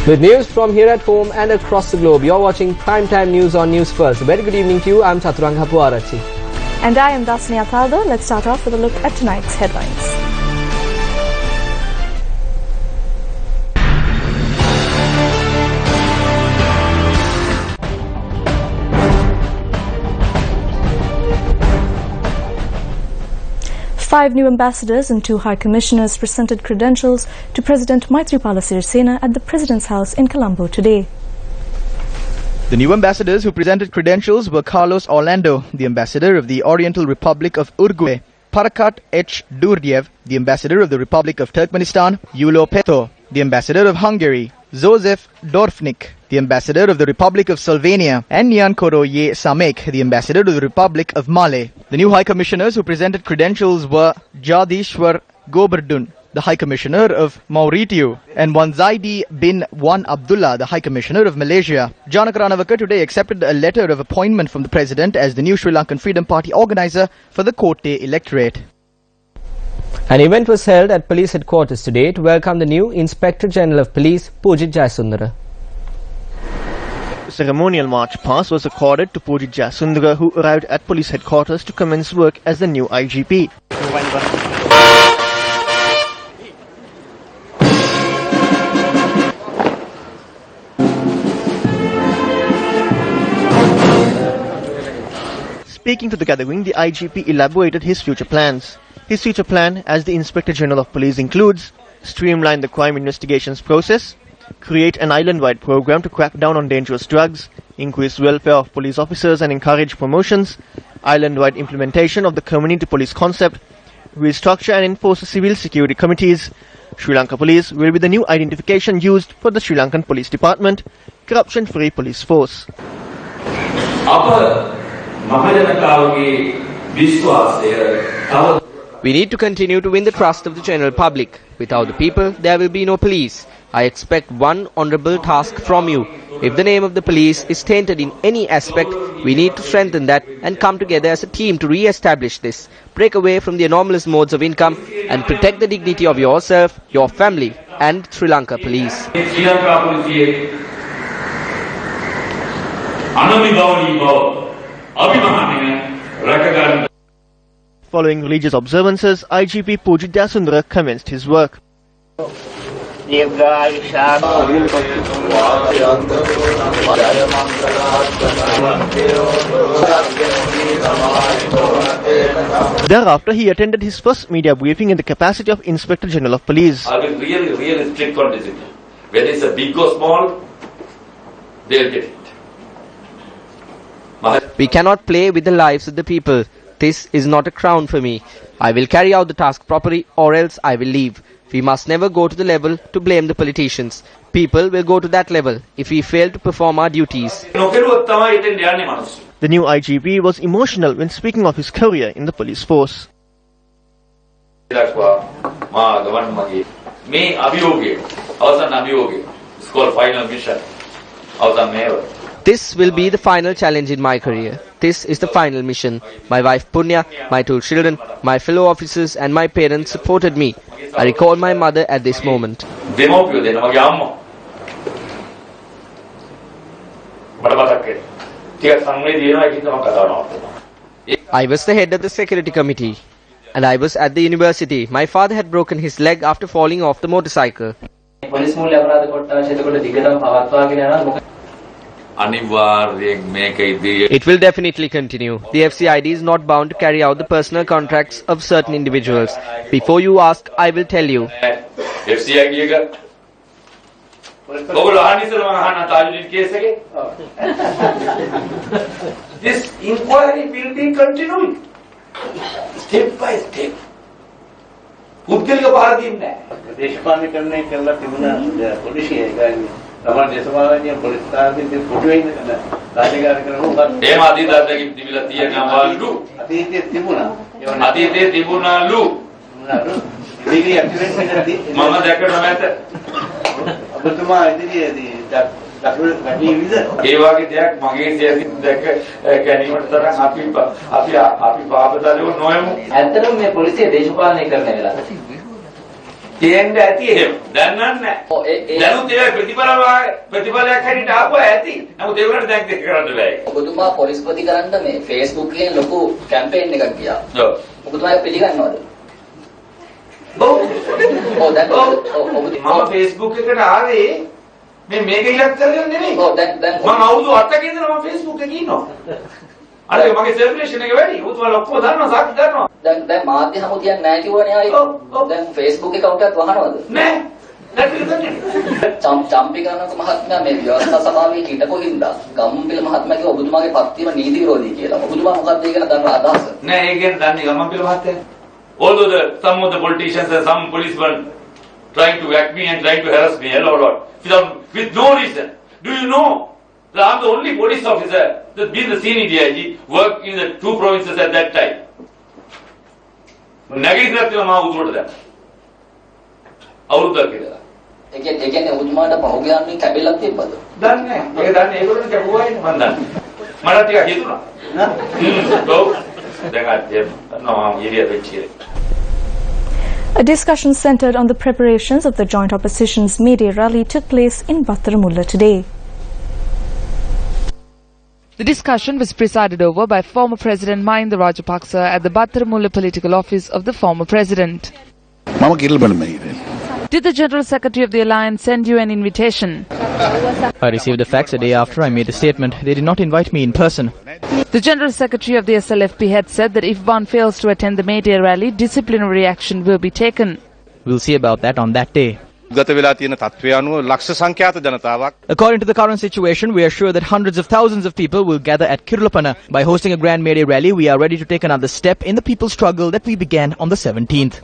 With news from here at home and across the globe, you're watching Primetime News on News First. Very good evening to you. I'm Chaturanga Puarachi. And I am Dasni Athaldo. Let's start off with a look at tonight's headlines. Five new ambassadors and 2 high commissioners presented credentials to President Maithripala Sirisena at the President's House in Colombo today. The new ambassadors who presented credentials were Carlos Orlando, the ambassador of the Oriental Republic of Uruguay, Parakat H. Durdiev, the ambassador of the Republic of Turkmenistan, Yulo Peto, the ambassador of Hungary, Josef Dorfnik, the ambassador of the Republic of Slovenia, and Nyankoro Ye Samek, the ambassador of the Republic of Mali. The new high commissioners who presented credentials were Jadishwar Goberdun, the High Commissioner of Mauritius, and Wanzaidi bin Wan Abdullah, the High Commissioner of Malaysia. Janak Ranawaka today accepted a letter of appointment from the President as the new Sri Lankan Freedom Party organizer for the Kotte electorate. An event was held at police headquarters today to welcome the new Inspector General of Police, Pujit Jayasundara. Ceremonial march pass was accorded to Pujit Jayasundara, who arrived at police headquarters to commence work as the new IGP. Speaking to the gathering, the IGP elaborated his future plans. His future plan as the Inspector General of Police includes streamline the crime investigations process, create an island-wide program to crack down on dangerous drugs, increase welfare of police officers and encourage promotions, island-wide implementation of the community police concept, restructure and enforce civil security committees. Sri Lanka Police will be the new identification used for the Sri Lankan Police Department, corruption-free police force. We need to continue to win the trust of the general public. Without the people, there will be no police. I expect one honourable task from you. If the name of the police is tainted in any aspect, we need to strengthen that and come together as a team to re-establish this. Break away from the anomalous modes of income and protect the dignity of yourself, your family and Sri Lanka Police. Following religious observances, IGP Pujit Jayasundara commenced his work. Thereafter, he attended his first media briefing in the capacity of Inspector General of Police. I will really strict on discipline. Whether it's a big or small, they'll get it. We cannot play with the lives of the people. This is not a crown for me. I will carry out the task properly or else I will leave. We must never go to the level to blame the politicians. People will go to that level if we fail to perform our duties. The new IGP was emotional when speaking of his career in the police force. It's called final mission. This will be the final challenge in my career. This is the final mission. My wife Punya, my 2 children, my fellow officers and my parents supported me. I recall my mother at this moment. I was the head of the security committee and I was at the university. My father had broken his leg after falling off the motorcycle. It will definitely continue. The FCID is not bound to carry out the personal contracts of certain individuals. Before you ask, I will tell you. This inquiry will be continuing step by step. තියෙන්න ඇති එහෙම. දන්නන්නේ නැහැ. දැනුත් ඒ ප්‍රතිඵලයක් හැටියට ආපුවා ඇති. නමුත් ඒගොල්ලන්ට දැන් දෙක කරන්න බෑ. ඔබතුමා පොලිස්පති කරන්න මේ Facebook එකෙන් ලොකු කැම්පේන් එකක් ගියා. ඔව්. ඔබතුමා ඒක පිළිගන්නවද? ඔව්. ඔව් දැන් මම Facebook එකට ආවේ මේක ඉලක්ක කරගෙන නෙමෙයි. ඔව් දැන් මම අවුරුදු 8ක ඉඳලා මම Facebook එකේ ඉන්නවා. අර මගේ සෙලිබ්‍රේෂන් එක වැඩි. උතුමලා ඔක්කොම දන්නවා සාක්ෂි දන්නවා. දැන් මාධ්‍ය හමු තියන්නේ නැහැ කිව්වනේ ආයි. දැන් Facebook account එකක් වහනවද? නෑ. නැතිද දන්නේ. චම්පිකරණක මහත්මයා මේ ව්‍යවස්ථා සභාවේ හිටපු හින්දා ගම්පිල මහත්මයා කිව්වා ඔබතුමාගේ පත්වීම නීති විරෝධී කියලා. ඔබතුමා මොකක්ද ඒක ගැන දන්න අදහස? නෑ ඒක ගැන දන්නේ ගම්පිල මහත්තයා. Although some of the politicians and some policemen trying to whack me and trying to harass me a lot with no reason. Do you know that I'm the only police officer that's been the senior DIG, worked in the 2 provinces at that time. නැගිටිලා මම උතුරට දැම්මා. අවුරුද්දක් ඉඳලා. ඒ කියන්නේ ඔබතුමාට පහුගියන්නේ කැබිලක් තිබ්බද? දන්නේ නැහැ. ඒක දන්නේ ඒගොල්ලෝ කැපුවායි මම දන්නේ. මට ටිකක් හිතුණා. ඔව්. දැන් අද නෝ ඊරිය වෙච්චි. A discussion centered on the preparations of the joint opposition's May Day rally took place in Battaramulla today. The discussion was presided over by former President Mahinda Rajapaksa at the Battaramulla political office of the former president. Did the General Secretary of the Alliance send you an invitation? I received the facts a day after I made a statement. They did not invite me in person. The General Secretary of the SLFP had said that if one fails to attend the May Day rally, disciplinary action will be taken. We'll see about that on that day. According to the current situation, we are sure that hundreds of thousands of people will gather at Kirulapana. By hosting a grand May Day rally, we are ready to take another step in the people's struggle that we began on the 17th.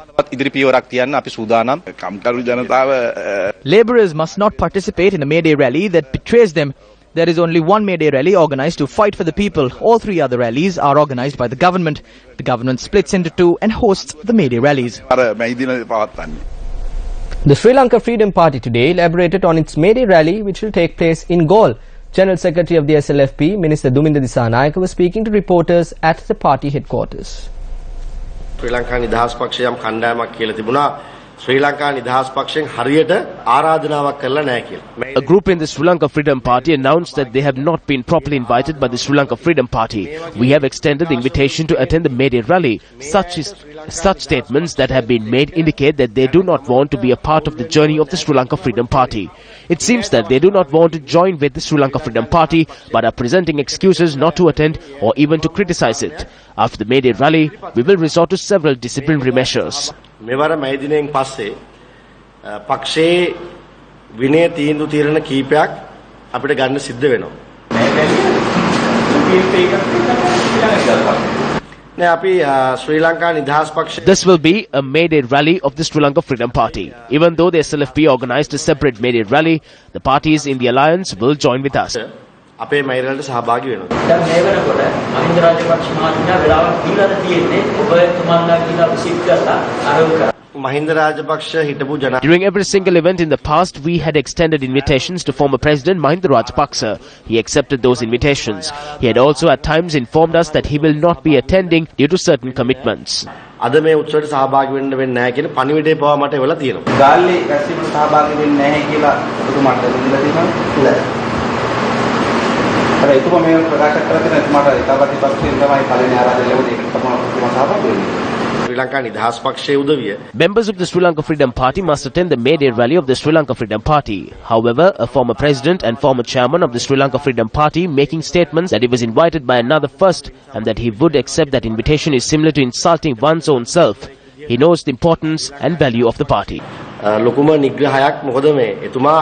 Labourers must not participate in a May Day rally that betrays them. There is only one May Day rally organised to fight for the people. All 3 other rallies are organised by the government. The government splits into 2 and hosts the May Day rallies. The Sri Lanka Freedom Party today elaborated on its May Day rally, which will take place in Galle. General Secretary of the SLFP, Minister Duminda Disanayake, was speaking to reporters at the party headquarters. ශ්‍රී ලංකා නිදහස් පක්ෂය යම් කණ්ඩායමක් කියලා තිබුණා ශ්‍රී ලංකා නිදහස් පක්ෂයෙන් හරියට ආරාධනාවක් කරලා නැහැ කියලා. A group in the Sri Lanka Freedom Party announced that they have not been properly invited by the Sri Lanka Freedom Party. We have extended the invitation to attend the May Day rally. Such statements that have been made indicate that they do not want to be a part of the journey of the Sri Lanka Freedom Party. It seems that they do not want to join with the Sri Lanka Freedom Party but are presenting excuses not to attend or even to criticize it. After the May Day rally, we will resort to several disciplinary measures. මෙවර මැයි දිනෙන් පස්සේ පක්ෂයේ විනය තීන්දුව తీරන කීපයක් අපිට ගන්න සිද්ධ වෙනවා. This will be a May Day rally of the Sri Lanka Freedom Party. Even though the SLFP organised a separate May Day rally, the parties in the alliance will join with us. අපේ මෛත්‍රියට සහභාගී වෙනවා. දැන් මේ වෙනකොට මහින්ද රාජපක්ෂ මහත්මයා වෙලාවක් දීලාද තියෙන්නේ ඔබතුමාලා කියලා විසිට කරලා ආරම්භ කරා. මහින්ද රාජපක්ෂ හිටපු ජනා During every single event in the past, we had extended invitations to former President Mahinda Rajapaksa. He accepted those invitations. He had also at times informed us that he will not be attending due to certain commitments. අද මේ උත්සවයට සහභාගී වෙන්න වෙන්නේ නැහැ කියන පණිවිඩය පවා මට එවලා තියෙනවා. ගාල්ලේ රැස්වීමට සහභාගී වෙන්නේ නැහැ කියලා ඔබතුමාට දෙන්න තියෙනවා. අර එතුමා මේ ප්‍රකාශ කරලා තියෙන එතුමාට ඒකාපති පක්ෂයෙන් තමයි පළවෙනි ආරාධනය ලැබුණේ. ඒකට තමයි ඔබතුමා සහභාගී වෙන්නේ. ශ්‍රී ලංකා නිදහස් පක්ෂයේ උදවිය Members of the Sri Lanka Freedom Party must attend the May Day rally of the Sri Lanka Freedom Party. However, a former president and former chairman of the Sri Lanka Freedom Party making statements that he was invited by another first and that he would accept that invitation is similar to insulting one's own self. He knows the importance and value of the party. ලොකුම නිග්‍රහයක් මොකද මේ එතුමා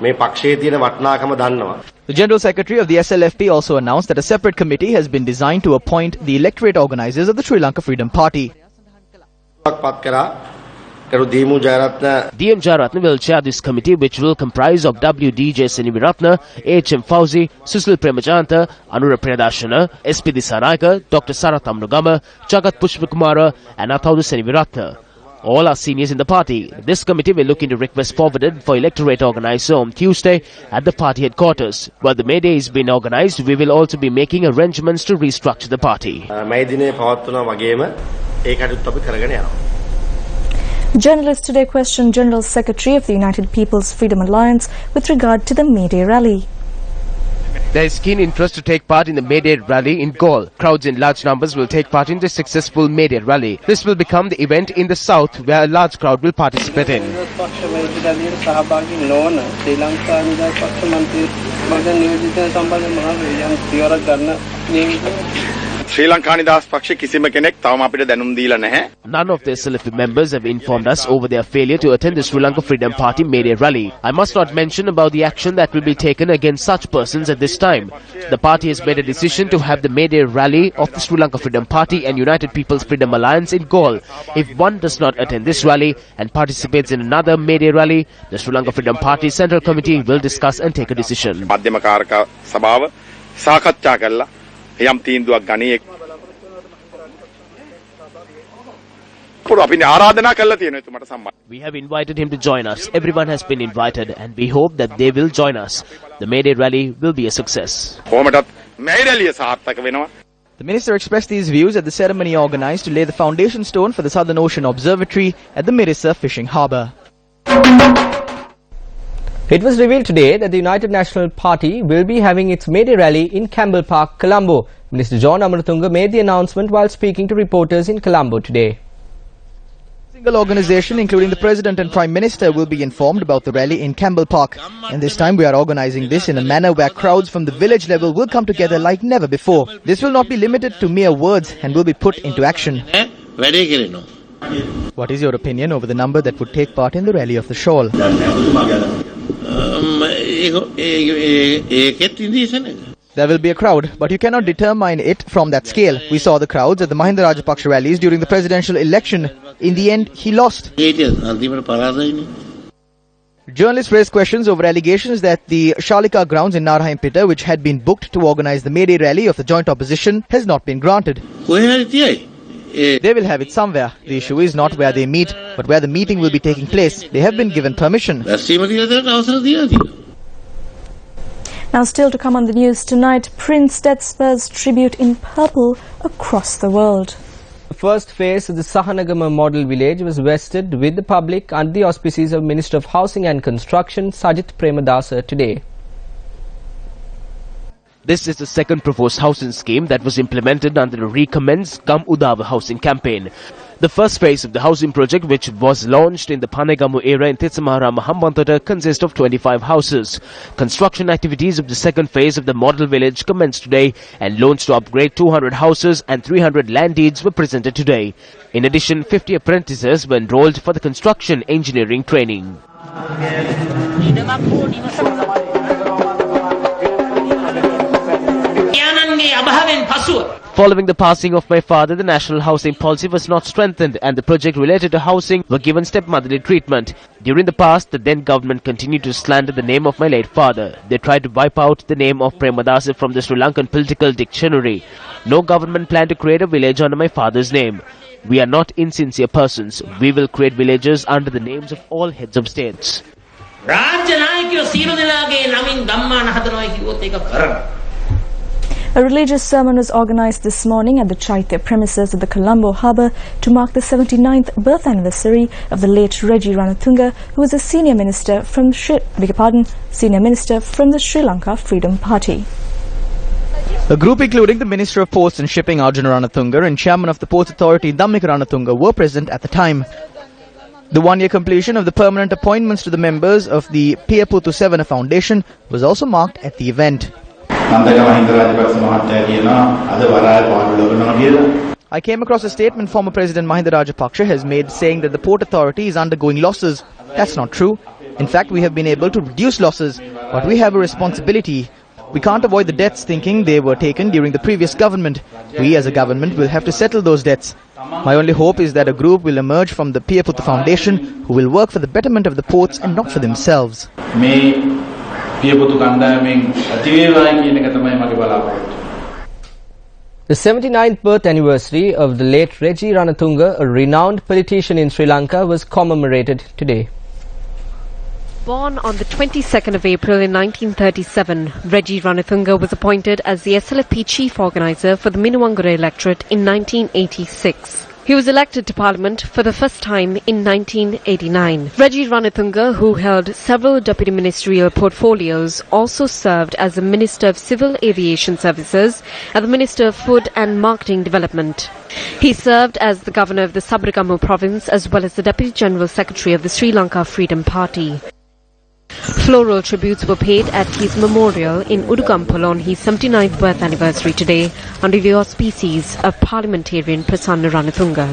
මේ පක්ෂයේ තියෙන වටිනාකම දන්නවා. The General Secretary of the SLFP also announced that a separate committee has been designed to appoint the electorate organisers of the Sri Lanka Freedom Party. DM Jayaratne will chair this committee, which will comprise of WDJ Seniviratne, HM Fauzi, Susil Premajanta, Anura Priyadashana, SP Disanayake, Dr. Sarath Amnugama, Jagat Pushpakumara and Athaudu Seniviratne. All are seniors in the party. This committee will look into requests forwarded for electorate organizer on Tuesday at the party headquarters. While the May Day is being organised, we will also be making arrangements to restructure the party. මැයි දිනේ පවත්වනවා වගේම ඒ කටයුත්ත අපි කරගෙන යනවා. Journalists today questioned General Secretary of the United People's Freedom Alliance with regard to the May Day rally. There is keen interest to take part in the May Day rally in Galle. Crowds in large numbers will take part in the successful May Day rally. This will become the event in the south where a large crowd will participate in. ශ්‍රී ලංකා නිදහස් පක්ෂ කිසිම කෙනෙක් තවම අපිට දැනුම් දීලා නැහැ. None of the SLF members have informed us over their failure to attend the Sri Lanka Freedom Party May Day rally. I must not mention about the action that will be taken against such persons at this time. The party has made a decision to have the May Day rally of the Sri Lanka Freedom Party and United People's Freedom Alliance in Galle. If one does not attend this rally and participates in another May Day rally, the Sri Lanka Freedom Party Central Committee will discuss and take a decision. මධ්‍යම කාරක සභාව සාකච්ඡා කළා යම් තීන්දුවක් ගනී. We have invited him to join us. Everyone has been invited and we hope that they will join us. The May Day rally will be a success. The minister expressed these views at the ceremony organized to lay the foundation stone for the Southern Ocean Observatory at the Mirissa fishing harbour. It was revealed today that the United National Party will be having its May Day rally in Campbell Park, Colombo. Minister John Amaratunga made the announcement while speaking to reporters in Colombo today. A single organisation, including the President and Prime Minister, will be informed about the rally in Campbell Park. And this time we are organising this in a manner where crowds from the village level will come together like never before. This will not be limited to mere words and will be put into action. What is your opinion over the number that would take part in the rally of the shawl? There will be a crowd, but you cannot determine it from that scale. We saw the crowds at the Mahinda Rajapaksa rallies during the presidential election. In the end, he lost. Journalists raised questions over allegations that the Shalika grounds in Narayanpeta, which had been booked to organize the May Day rally of the joint opposition, has not been granted. They will have it somewhere. The issue is not where they meet, but where the meeting will be taking place. They have been given permission. Now still to come on the news tonight, Prince Detspa's tribute in purple across the world. The first phase of the Sahanagama model village was vested with the public under the auspices of Minister of Housing and Construction Sajith Premadasa today. This is the second proposed housing scheme that was implemented under the Recommence Kam Udava housing campaign. The first phase of the housing project, which was launched in the Panegamu area in Titsamara Mahambantota, consists of 25 houses. Construction activities of the second phase of the model village commenced today, and loans to upgrade 200 houses and 300 land deeds were presented today. In addition, 50 apprentices were enrolled for the construction engineering training. Following the passing of my father, the national housing policy was not strengthened and the project related to housing were given stepmotherly treatment. During the past, the then government continued to slander the name of my late father. They tried to wipe out the name of Premadasa from the Sri Lankan political dictionary. No government planned to create a village under my father's name. We are not insincere persons. We will create villages under the names of all heads of states. A religious sermon was organized this morning at the Chaitya premises of the Colombo harbour to mark the 79th birth anniversary of the late Reggie Ranatunga, who was a senior minister from the Sri Lanka Freedom Party. A group including the Minister of Ports and Shipping Arjuna Ranatunga and Chairman of the Ports Authority Dhammika Ranatunga were present at the time. The one-year completion of the permanent appointments to the members of the Piyaputhu Sevana Foundation was also marked at the event. I came across a statement former President Mahinda Rajapaksa has made saying that the Port Authority is undergoing losses. That's not true. In fact, we have been able to reduce losses, but we have a responsibility. We can't avoid the debts thinking they were taken during the previous government. We as a government will have to settle those debts. My only hope is that a group will emerge from the Piyaputhu Foundation who will work for the betterment of the ports and not for themselves. The 79th birth anniversary of the late Reggie Ranatunga, a renowned politician in Sri Lanka, was commemorated today. Born on the 22nd of April in 1937, Reggie Ranatunga was appointed as the SLFP chief organizer for the Minuangara electorate in 1986. He was elected to Parliament for the first time in 1989. Reggie Ranatunga, who held several deputy ministerial portfolios, also served as the Minister of Civil Aviation Services and the Minister of Food and Marketing Development. He served as the Governor of the Sabaragamu province as well as the Deputy General Secretary of the Sri Lanka Freedom Party. Floral tributes were paid at his memorial in Udugampul on his 79th birth anniversary today under the auspices of parliamentarian Prasanna Ranatunga.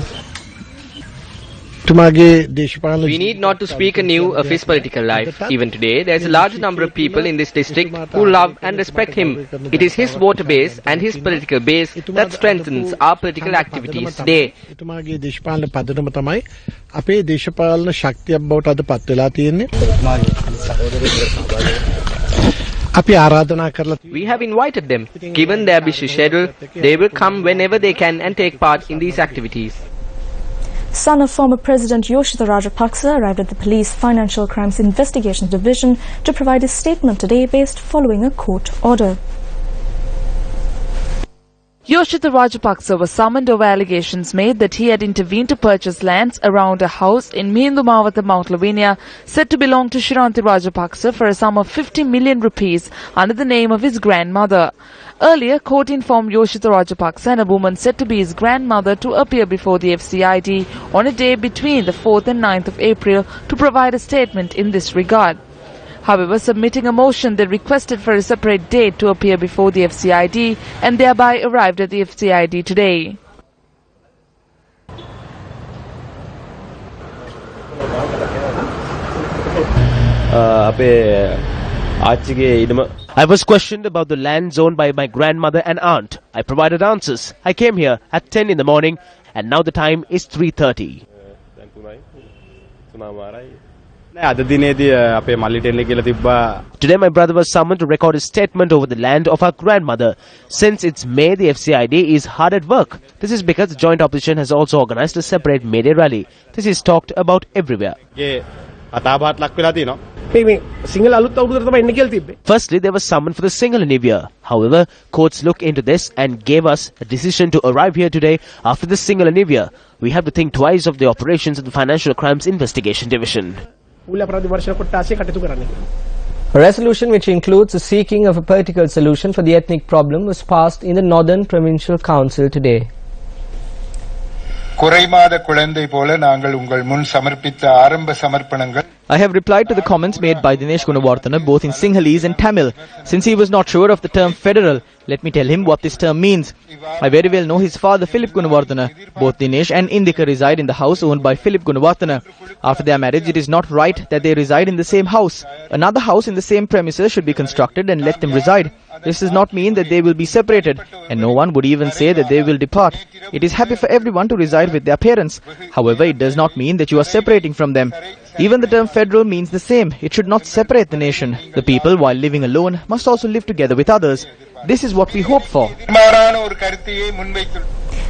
We need not to speak anew of his political life. Even today, there is a large number of people in this district who love and respect him. It is his voter base and his political base that strengthens our political activities today. We have invited them. Given their busy schedule, they will come whenever they can and take part in these activities. Son of former President Yoshida Rajapaksa arrived at the Police Financial Crimes Investigations Division to provide a statement today based following a court order. Yoshida Rajapaksa was summoned over allegations made that he had intervened to purchase lands around a house in Mihindumawata, Mount Lavinia, said to belong to Shiranti Rajapaksa for a sum of 50 million rupees under the name of his grandmother. Earlier, court informed Yoshida Rajapaksa and a woman said to be his grandmother to appear before the FCID on a day between the 4th and 9th of April to provide a statement in this regard. However, submitting a motion, they requested for a separate date to appear before the FCID and thereby arrived at the FCID today. I was questioned about the land owned by my grandmother and aunt. I provided answers. I came here at 10 in the morning and now the time is 3:30. Today my brother was summoned to record his statement over the land of our grandmother. Since it's May, the FCID is hard at work. This is because the joint opposition has also organized a separate media rally. This is talked about everywhere. Firstly, there was summon for the Sinhala New Year. However, courts look into this and gave us a decision to arrive here today after the Sinhala New Year. We have to think twice of the operations of the Financial Crimes Investigation Division. A resolution which includes the seeking of a political solution for the ethnic problem was passed in the Northern Provincial Council today. I have replied to the comments made by Dinesh Gunawardena both in Sinhalese and Tamil. Since he was not sure of the term federal, let me tell him what this term means. I very well know his father Philip Gunawardena. Both Dinesh and Indika reside in the house owned by Philip Gunawardena. After their marriage, it is not right that they reside in the same house. Another house in the same premises should be constructed and let them reside. This does not mean that they will be separated, and no one would even say that they will depart. It is happy for everyone to reside with their parents. However, it does not mean that you are separating from them. Even the term federal means the same. It should not separate the nation. The people, while living alone, must also live together with others. This is what we hope for.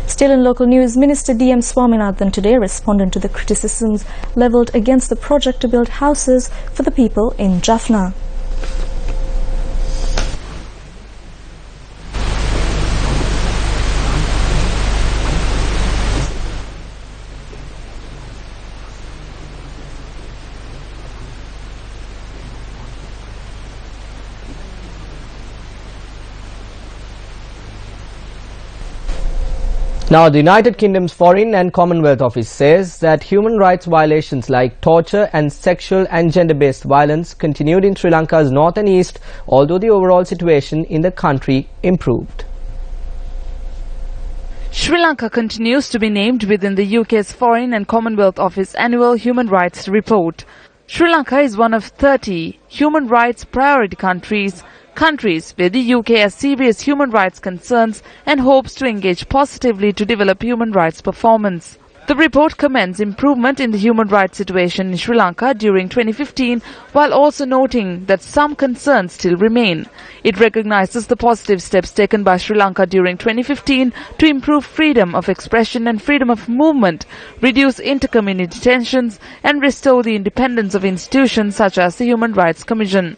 Still in local news, Minister D.M. Swaminathan today responded to the criticisms levelled against the project to build houses for the people in Jaffna. Now, the United Kingdom's Foreign and Commonwealth Office says that human rights violations like torture and sexual and gender-based violence continued in Sri Lanka's north and east, although the overall situation in the country improved. Sri Lanka continues to be named within the UK's Foreign and Commonwealth Office annual Human Rights Report. Sri Lanka is one of 30 human rights priority countries where the UK has serious human rights concerns and hopes to engage positively to develop human rights performance. The report commends improvement in the human rights situation in Sri Lanka during 2015, while also noting that some concerns still remain. It recognizes the positive steps taken by Sri Lanka during 2015 to improve freedom of expression and freedom of movement, reduce inter-community tensions, and restore the independence of institutions such as the Human Rights Commission.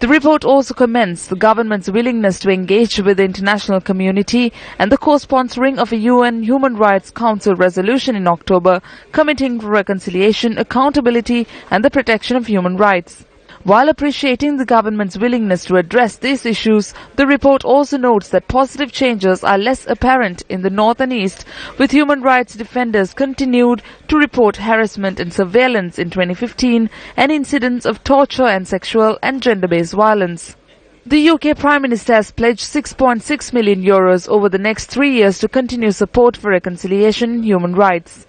The report also commends the government's willingness to engage with the international community and the co-sponsoring of a UN Human Rights Council resolution in October committing to reconciliation, accountability and the protection of human rights. While appreciating the government's willingness to address these issues, the report also notes that positive changes are less apparent in the north and east, with human rights defenders continued to report harassment and surveillance in 2015 and incidents of torture and sexual and gender-based violence. The UK Prime Minister has pledged €6.6 million over the next 3 years to continue support for reconciliation and human rights.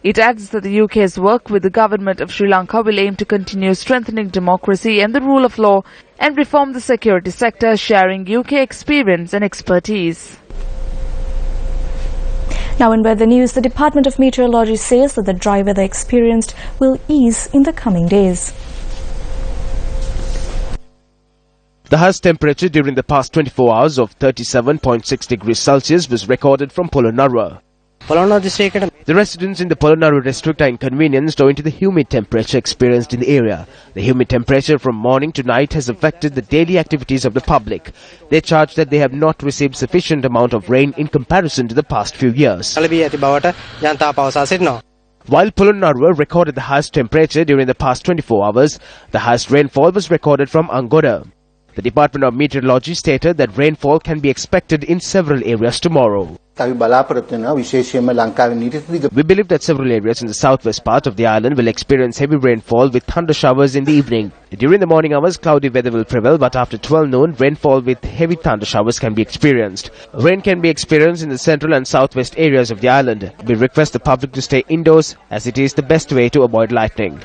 It adds that the UK's work with the government of Sri Lanka will aim to continue strengthening democracy and the rule of law and reform the security sector, sharing UK experience and expertise. Now in weather news, the Department of Meteorology says that the dry weather experienced will ease in the coming days. The highest temperature during the past 24 hours of 37.6 degrees Celsius was recorded from Polonnaruwa. The residents in the Polonnaruwa district are inconvenienced owing to the humid temperature experienced in the area. The humid temperature from morning to night has affected the daily activities of the public. They charge that they have not received sufficient amount of rain in comparison to the past few years. While Polonnaruwa recorded the highest temperature during the past 24 hours, the highest rainfall was recorded from Angoda. The Department of Meteorology stated that rainfall can be expected in several areas tomorrow. We believe that several areas in the southwest part of the island will experience heavy rainfall with thunder showers in the evening. During the morning hours, cloudy weather will prevail, but after 12 noon, rainfall with heavy thunder showers can be experienced. Rain can be experienced in the central and southwest areas of the island. We request the public to stay indoors as it is the best way to avoid lightning.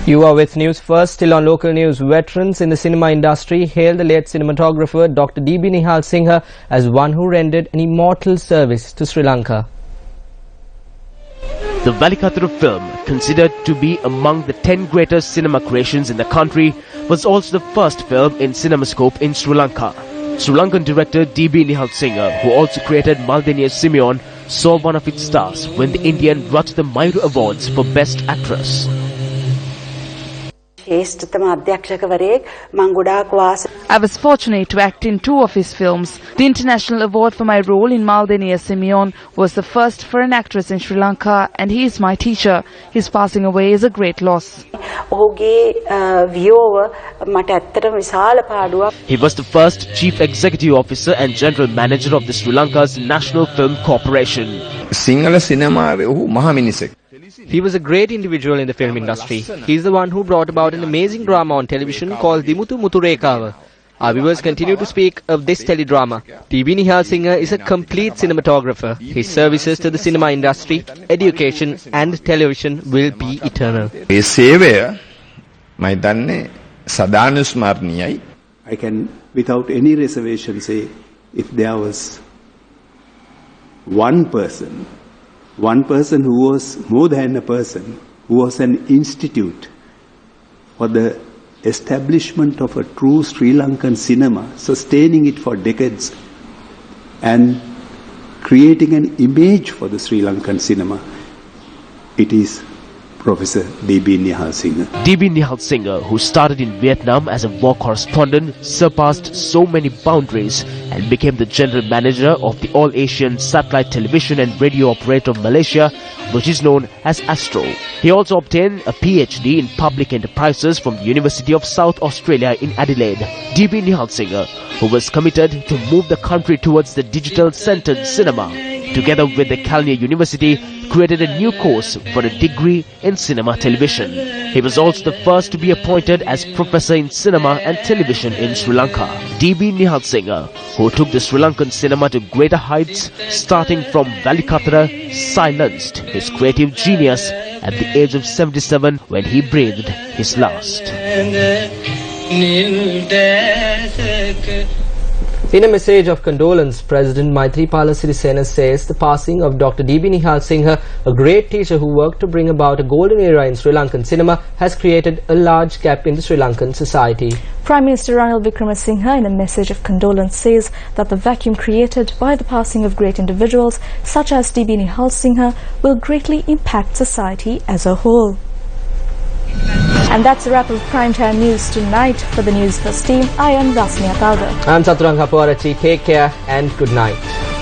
You are with News First. Still on local news, veterans in the cinema industry hail the late cinematographer Dr. D.B. Nihal Singh as one who rendered an immortal service to Sri Lanka. The Valikaturu film, considered to be among the 10 greatest cinema creations in the country, was also the first film in CinemaScope in Sri Lanka. Sri Lankan director D.B. Nihal Singh, who also created Maldeniya Simeon, saw one of its stars win the Indian Ratha Mayuru Awards for Best Actress. I was fortunate to act in 2 of his films. The international award for my role in Maldeniya Simeon was the first for an actress in Sri Lanka, and he is my teacher. His passing away is a great loss. He was the first Chief Executive Officer and General Manager of the Sri Lanka's National Film Corporation. He was a great individual in the film industry. He is the one who brought about an amazing drama on television called Dimuthu Muthurekawa. Our viewers continue to speak of this teledrama. D.B. Nihal Singh is a complete cinematographer. His services to the cinema industry, education and television will be eternal. I can without any reservation say, if there was one person who was more than a person, who was an institute for the establishment of a true Sri Lankan cinema, sustaining it for decades and creating an image for the Sri Lankan cinema, it is Professor D.B. Nihal Singh. D.B. Nihal Singh, who started in Vietnam as a war correspondent, surpassed so many boundaries and became the general manager of the All-Asian Satellite Television and Radio Operator of Malaysia, which is known as Astro. He also obtained a PhD in Public Enterprises from the University of South Australia in Adelaide. D.B. Nihal Singh, who was committed to move the country towards the digital-centered cinema, together with the Kalnia University, created a new course for a degree in cinema television. He was also the first to be appointed as professor in cinema and television in Sri Lanka. D.B. Nihal Singh, who took the Sri Lankan cinema to greater heights, starting from Valikatara, silenced his creative genius at the age of 77 when he breathed his last. In a message of condolence, President Maithripala Sirisena says the passing of Dr. D.B. Nihal Singha, a great teacher who worked to bring about a golden era in Sri Lankan cinema, has created a large gap in the Sri Lankan society. Prime Minister Ranil Wickremesinghe, in a message of condolence, says that the vacuum created by the passing of great individuals such as D.B. Nihal Singha will greatly impact society as a whole. And that's a wrap of Primetime News tonight. For the News First team, I am Rasmia Kalda. I'm Saturanga Poarachi. Take care and good night.